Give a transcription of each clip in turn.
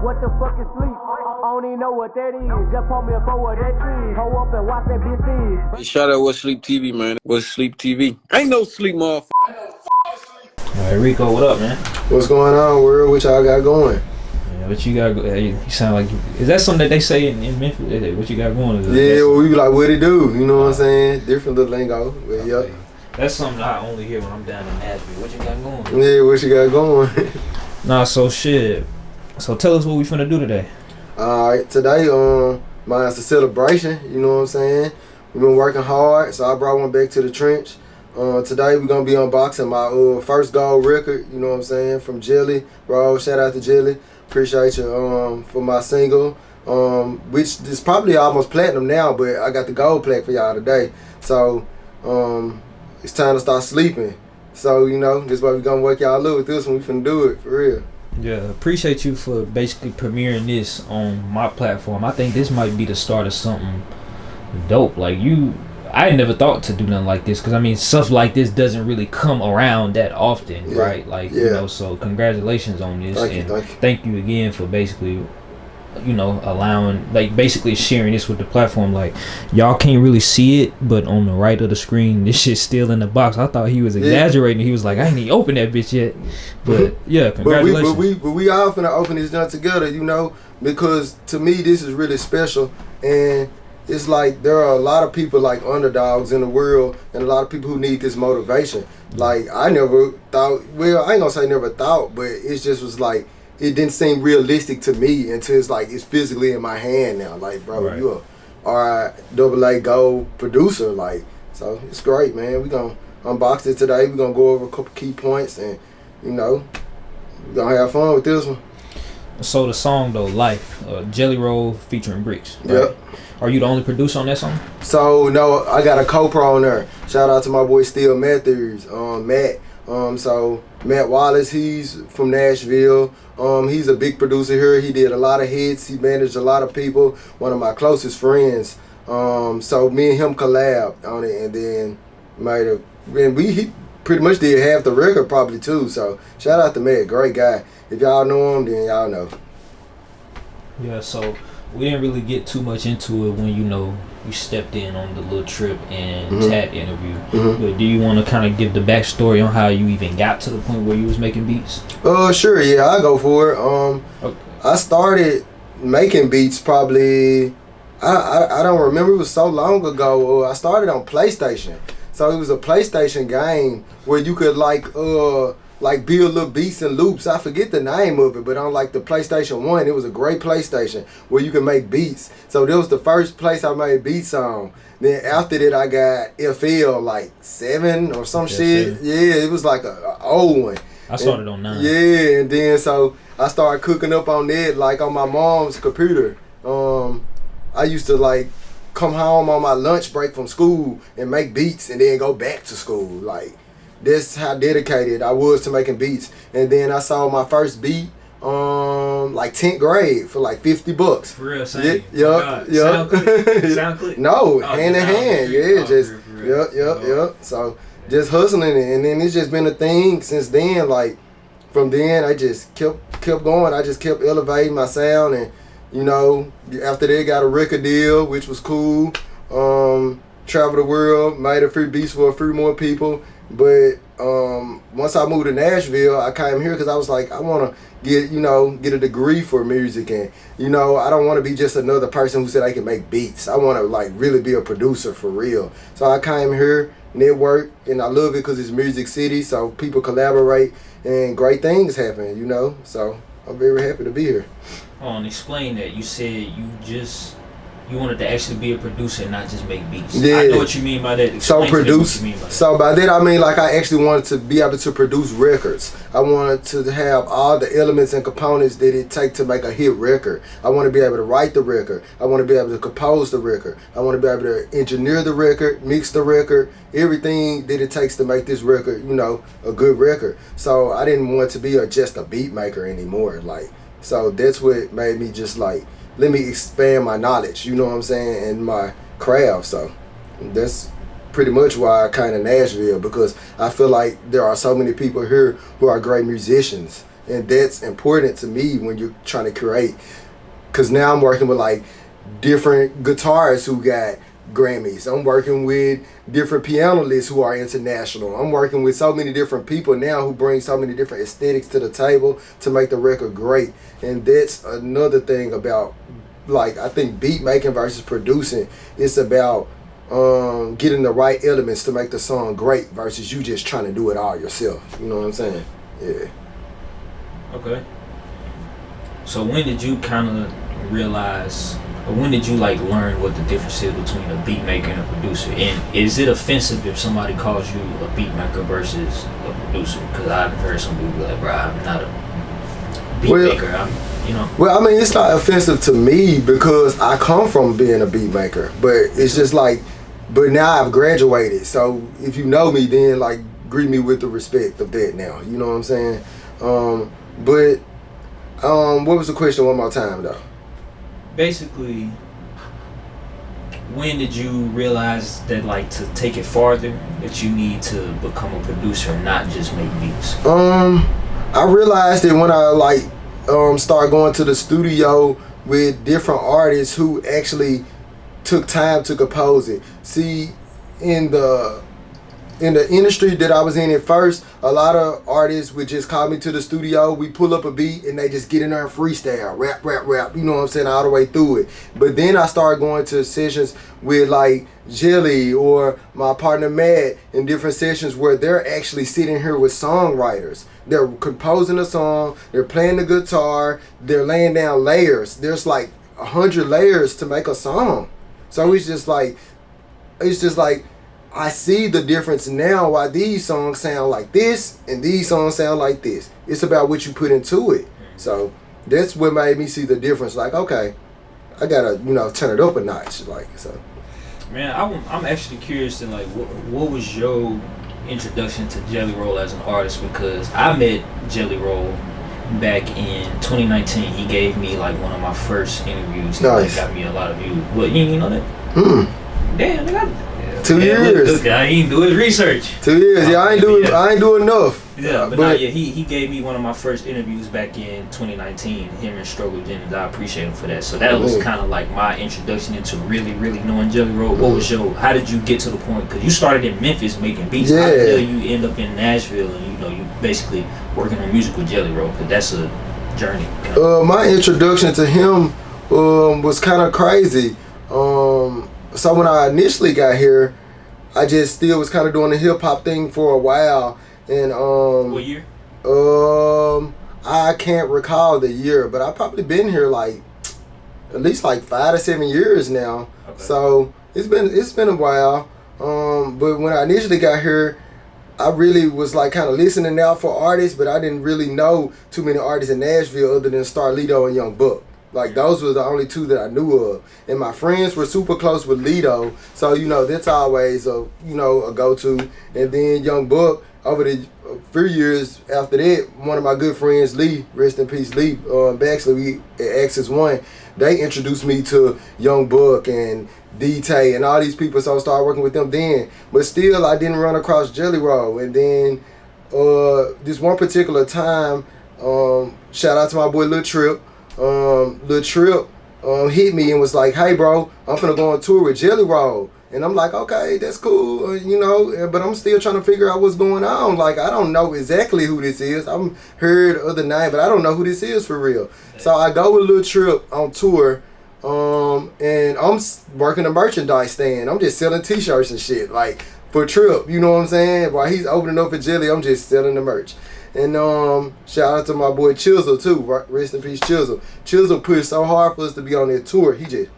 What the fuck is sleep? I don't even know what that is. Just pull me up over that tree. Hold up and watch that bitch feed. Hey, shout out What's Sleep TV, man. What's Sleep TV? Ain't no sleep, motherfucker. Alright, Rico, what up, man? What's going on, world? What y'all got going? Yeah, what you got? You sound like is that something that they say in Memphis? What you got going? Yeah, well, we be like, what it do? You know what I'm saying? Different little lingo. But, yep. That's something I only hear when I'm down in Nashville. What you got going? Yeah, what you got going? Nah, so shit. So tell us what we finna do today. Alright, today, mine's a celebration. You know what I'm saying? We've been working hard, so I brought one back to the trench. Today we're gonna be unboxing my first gold record, you know what I'm saying, from Jelly. Bro, shout out to Jelly. Appreciate you for my single. Which is probably almost platinum now, but I got the gold plaque for y'all today. So it's time to start sleeping. So, you know, this is why we're gonna wake y'all up with this one. We finna do it for real. Yeah, appreciate you for basically premiering this on my platform. I think this might be the start of something dope. Like I never thought to do nothing like this, because I mean stuff like this doesn't really come around that often, yeah. right? Like, you know, so congratulations on this. Thank you again for basically, you know, allowing, like, basically sharing this with the platform. Like, y'all can't really see it, but on the right of the screen this shit's still in the box. I thought he was exaggerating. He was like, I ain't even opened that bitch yet. But yeah, congratulations. But we all finna open this joint together, you know, because to me this is really special. And it's like there are a lot of people like underdogs in the world, and a lot of people who need this motivation. Like, I never thought, well, I ain't gonna say never thought, but it just was like, it didn't seem realistic to me until it's like it's physically in my hand now. Like, bro, right. You a RiCoSoDope gold producer. Like, so it's great, man. We gonna unbox it today. We gonna go over a couple key points, and you know, we gonna have fun with this one. So the song though, Life, Jelly Roll featuring Brix. Right? Yep. Are you the only producer on that song? So no, I got a co-pro on there. Shout out to my boy Steel Matthews, Matt. So Matt Wallace, he's from Nashville. He's a big producer here. He did a lot of hits. He managed a lot of people. One of my closest friends. So me and him collabed on it, and then he pretty much did half the record probably too. So shout out to Matt, great guy. If y'all know him, then y'all know. Yeah, so we didn't really get too much into it when, you know, you stepped in on the Lil Trip and Tat interview. But do you want to kind of give the backstory on how you even got to the point where you was making beats? Sure, yeah, I'll go for it. Okay. I started making beats probably, I don't remember, it was so long ago. I started on PlayStation. So it was a PlayStation game where you could like build little beats and loops. I forget the name of it, but on like the PlayStation 1, it was a great PlayStation where you could make beats. So that was the first place I made beats on. Then after that, I got FL like 7 or some shit. 7. Yeah, it was like a old one. I started on 9. Yeah, and then so I started cooking up on that, like on my mom's computer. I used to like come home on my lunch break from school and make beats and then go back to school. Like, that's how dedicated I was to making beats. And then I saw my first beat like 10th grade for like $50. For real, same. Yup. Sound click? No, hand in hand. Yeah, just yup. So just hustling it, and then it's just been a thing since then. Like, from then I just kept going. I just kept elevating my sound, and you know, after that got a record deal, which was cool. Traveled the world, made a few beats for a few more people. But once I moved to Nashville, I came here because I was like, I want to get a degree for music, and you know, I don't want to be just another person who said I can make beats. I want to like really be a producer for real. So I came here, network, and I love it because it's Music City. So people collaborate and great things happen, you know. So I'm very happy to be here. And explain that. You said you wanted to actually be a producer and not just make beats. Yeah. I know what you mean by that. So produce. So by that I mean, like, I actually wanted to be able to produce records. I wanted to have all the elements and components that it take to make a hit record. I want to be able to write the record. I want to be able to compose the record. I want to be able to engineer the record, mix the record, everything that it takes to make this record, you know, a good record. So I didn't want to be just a beat maker anymore. Like, so that's what made me just like, let me expand my knowledge, you know what I'm saying, and my craft. So that's pretty much why I kind of Nashville, because I feel like there are so many people here who are great musicians, And that's important to me when you're trying to create. Because now I'm working with like different guitarists who got Grammys. I'm working with different pianists who are international. I'm working with so many different people now who bring so many different aesthetics to the table to make the record great. And that's another thing about, like, I think beat making versus producing. It's about getting the right elements to make the song great versus you just trying to do it all yourself. You know what I'm saying? Yeah. Okay. So when did you kind of realize, or when did you like learn what the difference is between a beat maker and a producer? And is it offensive if somebody calls you a beat maker versus a producer? Because I've heard some people be like, bro, I'm not a beat maker. I'm, you know. Well, I mean, it's not offensive to me because I come from being a beat maker, but it's just like, but now I've graduated. So if you know me, then like greet me with the respect of that now. You know what I'm saying? But what was the question one more time though? Basically, when did you realize that like to take it farther that you need to become a producer and not just make beats? I realized that when I like started going to the studio with different artists who actually took time to compose it. See, in the industry that I was in at first, a lot of artists would just call me to the studio, we pull up a beat and they just get in there and freestyle, rap, you know what I'm saying, all the way through it. But then I started going to sessions with like Jelly or my partner Matt in different sessions where they're actually sitting here with songwriters. They're composing a song, they're playing the guitar, they're laying down layers. There's like 100 layers to make a song. So it's just like I see the difference now why these songs sound like this and these songs sound like this. It's about what you put into it. So that's what made me see the difference. Like, okay, I gotta, turn it up a notch. Like, so. Man, I'm actually curious to like, what was your introduction to Jelly Roll as an artist? Because I met Jelly Roll back in 2019. He gave me like one of my first interviews. Nice. That got me a lot of views. What, you know that? Damn, nigga. 2 years. Look, I ain't do his research. 2 years. Yeah, I ain't do enough. Yeah, but he gave me one of my first interviews back in 2019. Him and Struggle Jennings. I appreciate him for that. So that was kind of like my introduction into really knowing Jelly Roll. What was how did you get to the point? Because you started in Memphis making beats. Yeah. How the hell you end up in Nashville and you basically working on music with Jelly Roll? Because that's a journey. You know? My introduction to him was kind of crazy. So when I initially got here, I just still was kind of doing the hip hop thing for a while. And what year? I can't recall the year, but I've probably been here like at least like 5 to 7 years now. Okay. So it's been a while. But when I initially got here, I really was like kind of listening out for artists, but I didn't really know too many artists in Nashville other than Starlito and Young Buck. Like those were the only two that I knew of, and my friends were super close with Lito, so that's always a go-to. And then Young Buck, over the few years after that, one of my good friends Lee, rest in peace Lee, Baxley, we at Axis One, they introduced me to Young Buck and D-Tay and all these people, so I started working with them then. But still, I didn't run across Jelly Roll. And then this one particular time, shout out to my boy Lil Trip. Lil Trip hit me and was like, hey bro, I'm finna go on tour with Jelly Roll. And I'm like, okay, that's cool, but I'm still trying to figure out what's going on. Like, I don't know exactly who this is. I'm heard other name, but I don't know who this is for real. So I go with Lil Trip on tour, and I'm working a merchandise stand. I'm just selling t-shirts and shit, like, for Trip, you know what I'm saying? While he's opening up for Jelly, I'm just selling the merch. And shout out to my boy Chisel too. Rest in peace, Chisel. Chisel pushed so hard for us to be on that tour. He just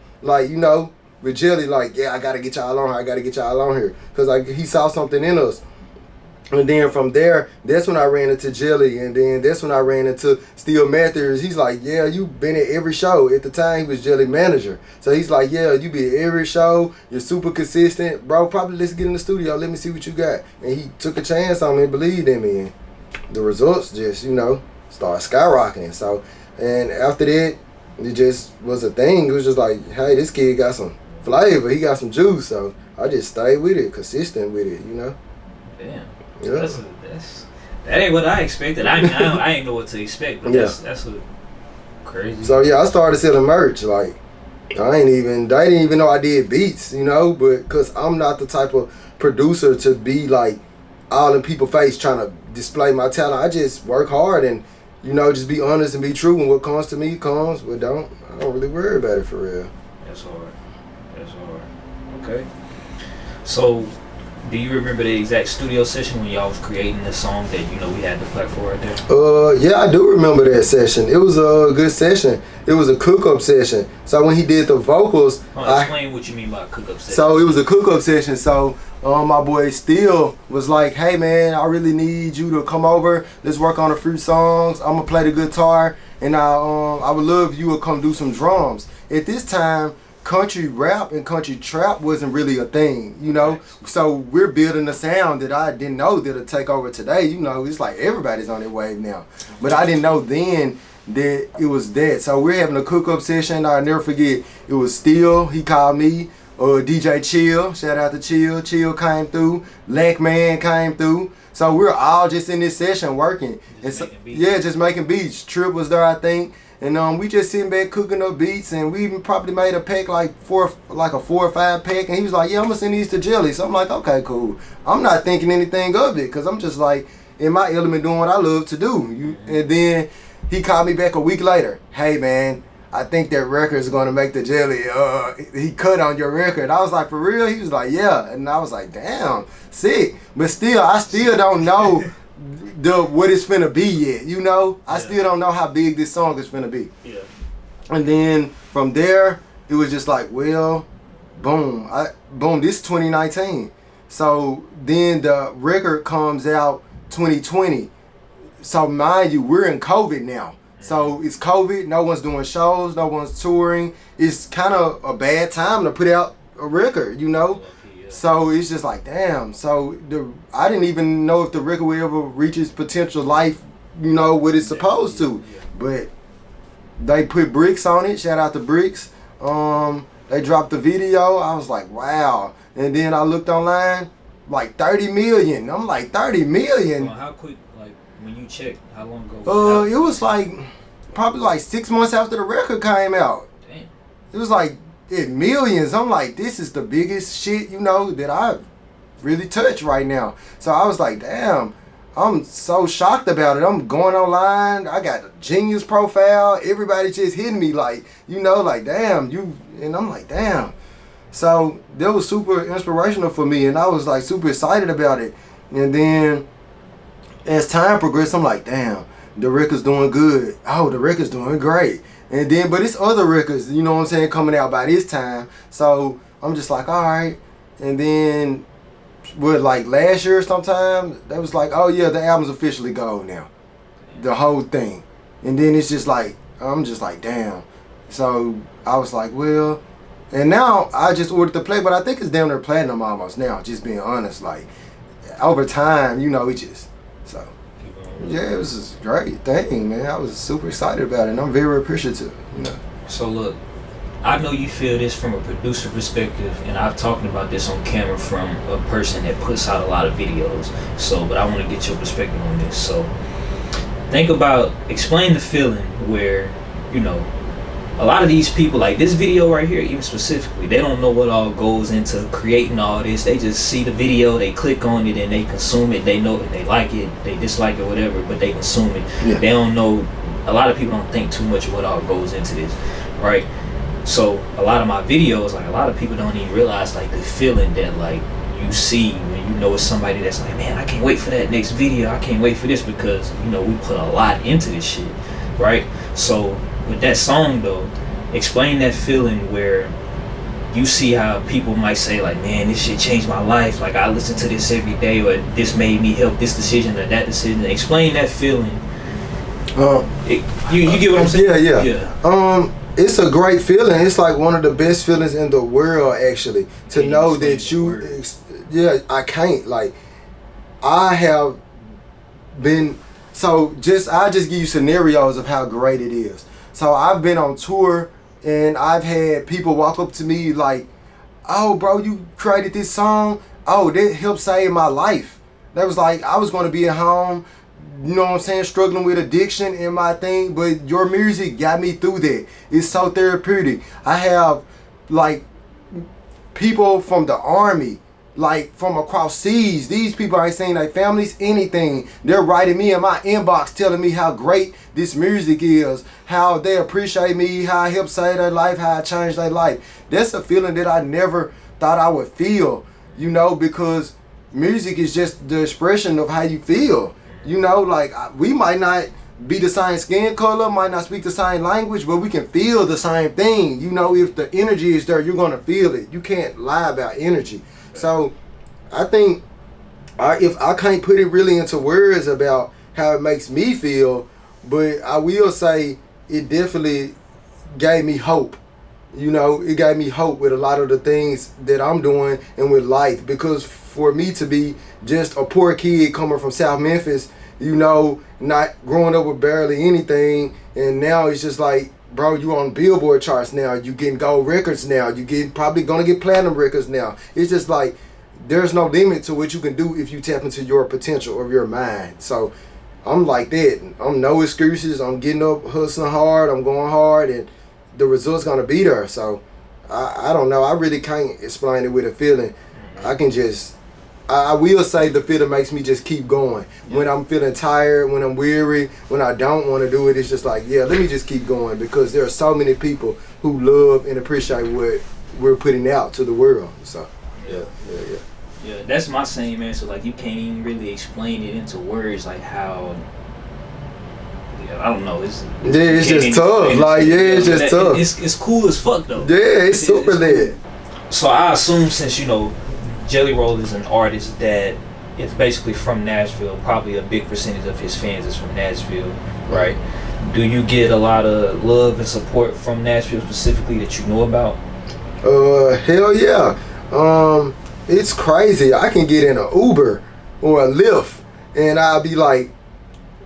with Jelly, like, yeah, I gotta get y'all on here. Cause he saw something in us. And then from there, that's when I ran into Jelly, and then that's when I ran into Steel Mathers. He's like, yeah, you been at every show. At the time, he was Jelly manager. So he's like, yeah, you be at every show. You're super consistent. Bro, probably let's get in the studio. Let me see what you got. And he took a chance on me and believed in me. And the results just, started skyrocketing. So, and after that, it just was a thing. It was just like, hey, this kid got some flavor. He got some juice. So I just stayed with it, consistent with it, Damn. Yeah. That ain't what I expected. I ain't know what to expect, but that's what crazy. So yeah, I started selling merch. Like they didn't even know I did beats, you know, but cause I'm not the type of producer to be like all in people's face trying to display my talent. I just work hard and, you know, just be honest and be true. And what comes to me comes. But I don't really worry about it for real. That's hard. Okay. So, do you remember the exact studio session when y'all was creating the song that, you know, we had the Plaque for right there? Yeah, I do remember that session. It was a good session. It was a cook-up session. So when he did the vocals, explain what you mean by cook-up session. So it was a cook-up session. So my boy Steele was like, "Hey man, I really need you to come over. Let's work on a few songs. I'm gonna play the guitar, and I would love if you would come do some drums." At this time, country rap and country trap wasn't really a thing, you know. So we're building a sound that I didn't know that'll take over today. You know, it's like everybody's on their wave now, but I didn't know then that it was that. So we're having a cook-up session. I'll never forget. It was Steele. He called me. DJ Chill. Shout out to Chill. Chill came through. Lack Man came through. So we're all just in this session working. Just making beats. Trip was there, I think. And we just sitting back cooking up beats, and we probably made a pack like a 4 or 5 pack, and he was like, "Yeah, I'm gonna send these to Jelly." So I'm like, "Okay, cool." I'm not thinking anything of it, cause I'm just like in my element doing what I love to do. And then he called me back a week later. "Hey man, I think that record is gonna make the Jelly. He cut on your record." I was like, "For real?" He was like, "Yeah," and I was like, "Damn, sick." But still, I still don't know what it's finna be yet, you know? I still don't know how big this song is finna be. Yeah. And then from there, it was just like, well, boom, this is 2019. So then the record comes out 2020. So mind you, we're in COVID now. So it's COVID, no one's doing shows, no one's touring. It's kind of a bad time to put out a record, you know? So it's just like, damn. So I didn't even know if the record would ever reach its potential life, you know, what it's supposed to. But they put Brix on it. Shout out to Brix. They dropped the video. I was like, wow. And then I looked online, like 30 million. I'm like, 30 million? Well, how quick, like, when you checked, how long ago? It was like, probably like 6 months after the record came out. Damn. It was like, millions. I'm like, this is the biggest shit, you know, that I've really touched right now. So I was like, damn, I'm so shocked about it. I'm going online. I got a Genius profile. Everybody just hitting me like, you know, like, damn, you. And I'm like, damn. So that was super inspirational for me. And I was like super excited about it. And then as time progressed, I'm like, damn, the record's doing good. Oh, the record's doing great. And then, but it's other records, you know what I'm saying, coming out by this time. So I'm just like, all right. And then, like last year sometime, they was like, oh yeah, the album's officially gold now. The whole thing. And then it's just like, I'm just like, damn. So I was like, well, and now I just ordered the Plaque, but I think it's down there platinum almost now, just being honest. Like, over time, you know, it just, so. Yeah, it was a great thing, man. I was super excited about it, and I'm very appreciative, you know. So look, I know you feel this from a producer perspective, and I've talked about this on camera from a person that puts out a lot of videos. So, but I want to get your perspective on this. So, explain the feeling where, you know, a lot of these people, like this video right here, even specifically, they don't know what all goes into creating all this. They just see the video, they click on it, and they consume it. They know it, they like it, they dislike it, whatever, but they consume it. Yeah. They don't know, a lot of people don't think too much of what all goes into this, right? So a lot of my videos, like a lot of people don't even realize like the feeling that like you see when you know it's somebody that's like, man, I can't wait for that next video, I can't wait for this, because, you know, we put a lot into this shit, right? So with that song though, explain that feeling where you see how people might say like, man, this shit changed my life, like I listen to this every day, or this made me help this decision or that decision. Explain that feeling. You get what I'm saying? Yeah. It's a great feeling. It's like one of the best feelings in the world, actually, to know that you, I can't, like, I have been, so I'll just give you scenarios of how great it is. So I've been on tour, and I've had people walk up to me like, oh bro, you created this song, oh that helped save my life. That was like, I was going to be at home you know what I'm saying, struggling with addiction in my thing, but your music got me through that. It's so therapeutic. I have like people from the army, like from across seas. These people ain't saying their families anything. They're writing me in my inbox telling me how great this music is, how they appreciate me, how I helped save their life, how I changed their life. That's a feeling that I never thought I would feel, you know, because music is just the expression of how you feel. You know, like we might not be the same skin color, might not speak the same language, but we can feel the same thing. You know, if the energy is there, you're gonna feel it. You can't lie about energy. So I think if I can't put it really into words about how it makes me feel, but I will say it definitely gave me hope. You know, it gave me hope with a lot of the things that I'm doing and with life, because for me to be just a poor kid coming from South Memphis, you know, not growing up with barely anything, and now it's just like, bro, you on Billboard charts now, you getting gold records now, you probably gonna get platinum records now. It's just like there's no limit to what you can do if you tap into your potential of your mind. So I'm like that. I'm no excuses. I'm getting up, hustling hard. I'm going hard, and the result's gonna be there. So I don't know. I really can't explain it with a feeling. I can just, I will say the feeling makes me just keep going. When I'm feeling tired, when I'm weary, when I don't want to do it, it's just like, yeah, let me just keep going, because there are so many people who love and appreciate what we're putting out to the world. So yeah, that's my same answer. Like, you can't even really explain it into words, like how, I don't know. It's just tough. Like, it's just tough. It's cool as fuck though. Yeah, it's super lit. So I assume, since you know Jelly Roll is an artist that is basically from Nashville, probably a big percentage of his fans is from Nashville, right? Do you get a lot of love and support from Nashville specifically that you know about? Hell yeah. It's crazy. I can get in an Uber or a Lyft and I'll be like,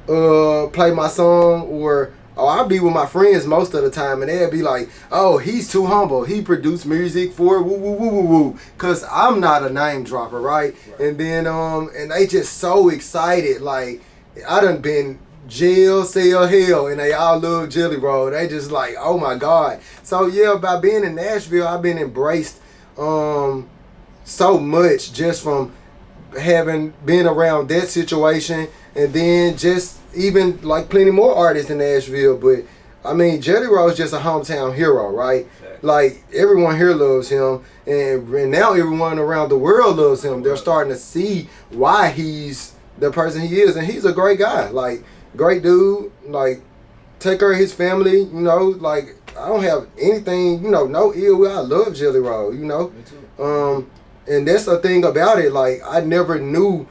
play my song, or I'll be with my friends most of the time and they'll be like, oh, he's too humble, he produced music for woo woo woo woo woo, cause I'm not a name dropper, right? And then and they just so excited. Like, I done been jail, cell, hell, and they all love Jelly Roll. They just like, oh my God. So yeah, by being in Nashville, I've been embraced so much, just from having been around that situation, and then just even like plenty more artists in Nashville. But I mean, Jelly Roll is just a hometown hero, right? Like, everyone here loves him, and now everyone around the world loves him. They're starting to see why he's the person he is, and he's a great guy. Like, great dude. Like, take care of his family, you know. Like, I don't have anything, you know, no ill will. I love Jelly Roll, you know. Me too. And that's the thing about it. Like, I never knew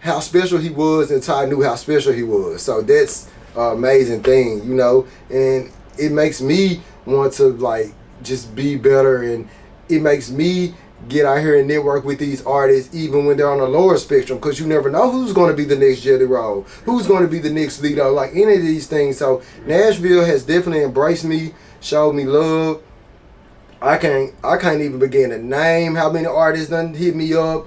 how special he was until I knew how special he was. So that's an amazing thing, you know. And it makes me want to, like, just be better, and it makes me get out here and network with these artists even when they're on a lower spectrum, because you never know who's going to be the next Jelly Roll, who's going to be the next Lido, like any of these things. So Nashville has definitely embraced me, showed me love. I can't even begin to name how many artists done hit me up.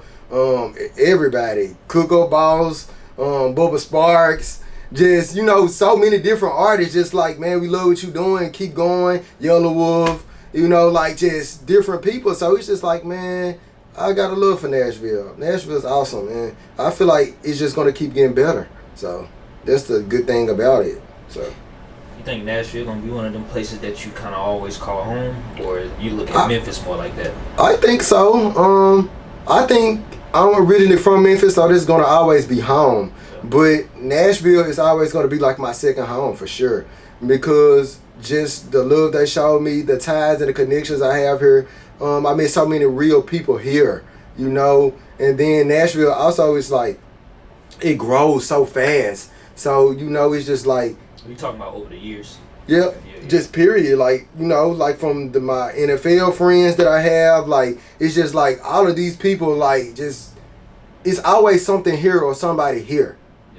Everybody, Coco Boss, Bubba Sparks, just, you know, so many different artists. Just like, man, we love what you doing, keep going. Yellow Wolf, you know, like, just different people. So it's just like, man, I got a love for Nashville. Nashville's awesome, man. I feel like it's just gonna keep getting better. So that's the good thing about it. So, you think Nashville gonna be one of them places that you kind of always call home, or you look at Memphis more like that? I think so. I think I'm originally from Memphis, so this is gonna always be home. But Nashville is always gonna be like my second home for sure, because just the love they showed me, the ties and the connections I have here. I met so many real people here, you know. And then Nashville also is like, it grows so fast. So, you know, it's just like, you talking about over the years? Yep, yeah. Just period. Like, you know, like from my NFL friends that I have, like, it's just like all of these people, like, just, it's always something here or somebody here.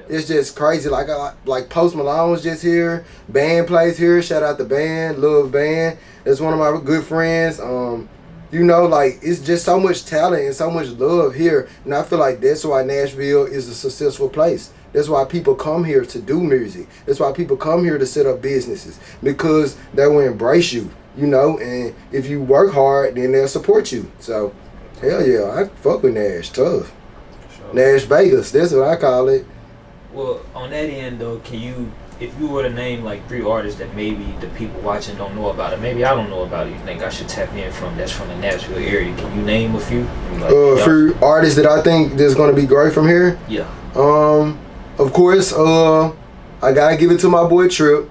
It's just crazy. Like Post Malone's just here. Band plays here. Shout out the band. Love Band. That's one of my good friends. You know, like, it's just so much talent and so much love here. And I feel like that's why Nashville is a successful place. That's why people come here to do music. That's why people come here to set up businesses, because they will embrace you, you know. And if you work hard, then they'll support you. So, hell yeah, I fuck with Nash, tough. Sure. Nash Vegas, that's what I call it. Well, on that end though, can you, if you were to name like 3 artists that maybe the people watching don't know about, or maybe I don't know about it, you think I should tap in from, that's from the Nashville area, can you name a few? Like, for artists that I think that's gonna be great from here? Yeah. Of course, I gotta give it to my boy Trip.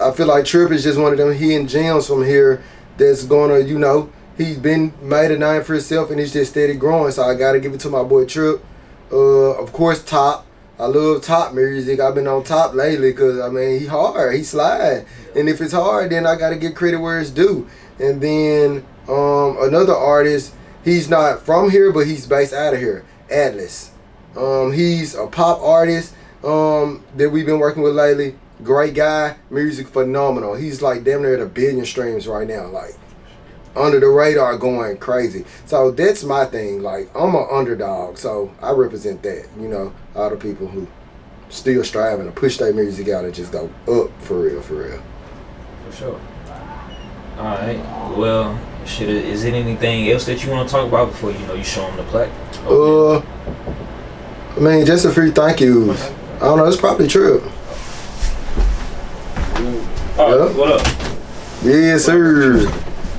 I feel like Trip is just one of them hidden gems from here that's gonna, you know, he's been made a name for himself and he's just steady growing. So I gotta give it to my boy Trip. Of course, Top. I love Top music. I've been on Top lately because, I mean, he hard. He slide. And if it's hard, then I got to get credit where it's due. And then another artist, he's not from here, but he's based out of here, Atlas. He's a pop artist that we've been working with lately. Great guy. Music phenomenal. He's like damn near at 1 billion streams right now. Like, under the radar going crazy. So that's my thing. Like, I'm an underdog, so I represent that, you know, all the people who still striving to push their music out and just go up for real, for real. For sure. Alright, well, shit, is it anything else that you want to talk about before, you know, you show them the plaque? I mean, just a few thank yous. I don't know, it's probably true. Oh, yeah. What up? Yes, sir.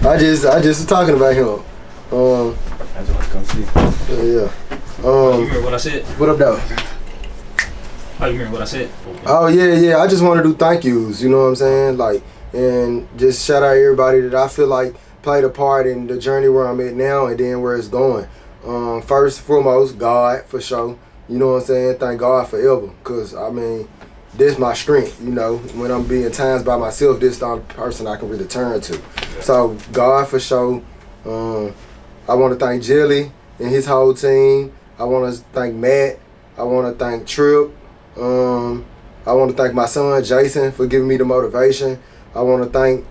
I just was talking about him. I just want to come see. Yeah. You heard what I said? What up, though? Oh, you heard what I said? Oh, yeah. I just want to do thank yous, you know what I'm saying? Like, and just shout out everybody that I feel like played a part in the journey where I'm at now and then where it's going. First and foremost, God, for sure. You know what I'm saying? Thank God forever. Because, I mean, this my strength, you know. When I'm being times by myself, this is the only person I can really turn to. So, God, for sure. I want to thank Jelly and his whole team. I want to thank Matt. I want to thank Trip. I want to thank my son, Jason, for giving me the motivation. I want to thank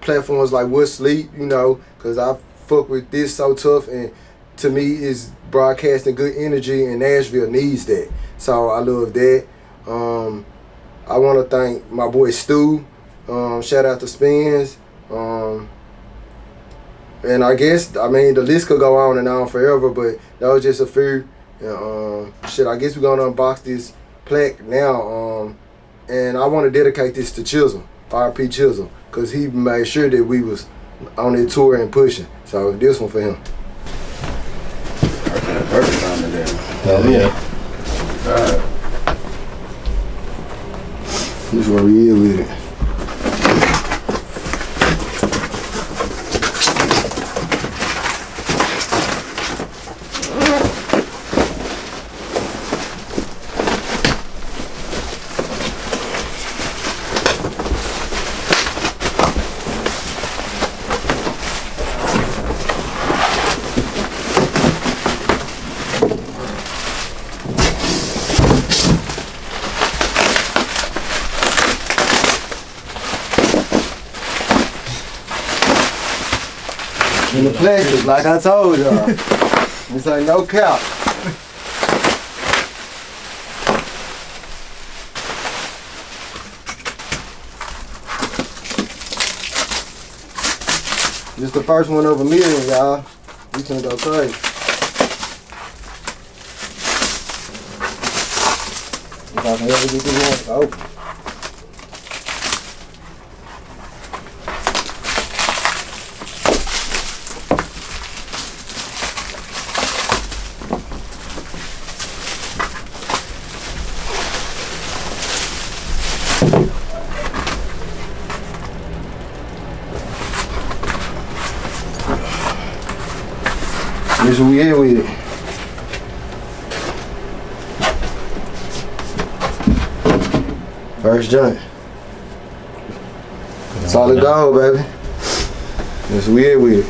platforms like Wood Sleep, you know, because I fuck with this so tough, and to me is broadcasting good energy, and Nashville needs that. So I love that. I want to thank my boy Stu. Shout out to Spins. And I guess, I mean, the list could go on and on forever, but that was just a few. Shit, I guess we're going to unbox this plaque now. And I want to dedicate this to Chisholm, R.P. Chisholm, because he made sure that we was on that tour and pushing. So this one for him. Perfect time to do. Hell yeah. Alright. This is where we is with it. In the plastic, like I told y'all. This ain't no cap. This the first one of 1 million, y'all. We finna go crazy. If I can ever get this one open. This what we here with it. First joint. Solid dog, baby. This what we here with it.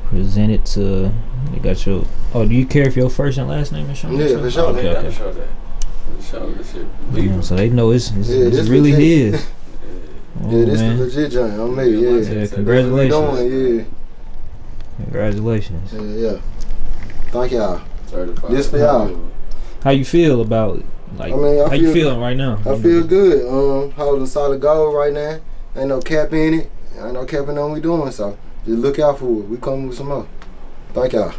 Present it to, you got your, oh, do you care if your first and last name is shown? Yeah, for sure. Okay, okay. Show that. Show this shit. Yeah, so they know it's this really legit. his. Oh, Yeah, this man. the legit joint on me, yeah. Yeah, congratulations. Doing, yeah. Congratulations. Yeah. Thank y'all. Certified. This for y'all. How you feel about like? I mean, how you feeling right now? I feel good. Holding solid gold right now. Ain't no cap in it. Ain't no capping on what we doing. So just look out for it. We coming with some more. Thank y'all.